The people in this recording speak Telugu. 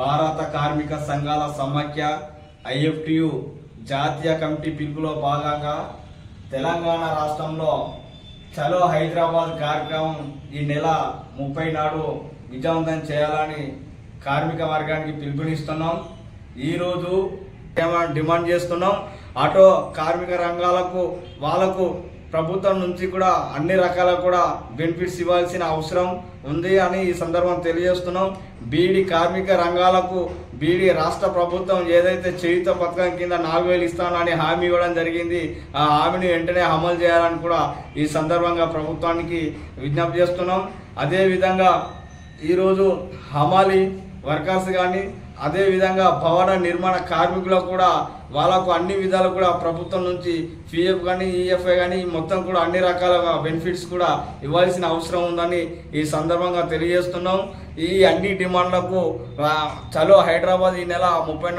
భారత కార్మిక సంఘాల సమాఖ్య ఐఎఫ్టియు జాతీయ కమిటీ పిలుపులో భాగంగా తెలంగాణ రాష్ట్రంలో చలో హైదరాబాద్ కార్యక్రమం ఈ నెల 30 నాడు విజయవంతం చేయాలని కార్మిక వర్గానికి పిలుపునిస్తున్నాం। ఈరోజు డిమాండ్ చేస్తున్నాం। ఆటో కార్మిక రంగాలకు వాళ్ళకు ప్రభుత్వం నుంచి కూడా అన్ని రకాల కూడా బెనిఫిట్స్ ఇవ్వాల్సిన అవసరం ఉంది అని ఈ సందర్భం తెలియజేస్తున్నాం। బీడీ కార్మిక రంగాలకు బీడీ రాష్ట్ర ప్రభుత్వం ఏదైతే చేయుత పథకం కింద 4000 ఇస్తానని హామీ ఇవ్వడం జరిగింది, ఆ హామీని వెంటనే అమలు చేయాలని కూడా ఈ సందర్భంగా ప్రభుత్వానికి విజ్ఞప్తి చేస్తున్నాం। అదేవిధంగా ఈరోజు హమాలి వర్కర్స్ కానీ అదేవిధంగా భవన నిర్మాణ కార్మికులకు కూడా వాళ్ళకు అన్ని విధాలు కూడా ప్రభుత్వం నుంచి పిఎఫ్ కానీ ఈఎఫ్ఐ కానీ మొత్తం కూడా అన్ని రకాల బెనిఫిట్స్ కూడా ఇవ్వాల్సిన అవసరం ఉందని ఈ సందర్భంగా తెలియజేస్తున్నాం। ఈ అన్ని డిమాండ్లకు చలో హైదరాబాద్ ఈ నెల 30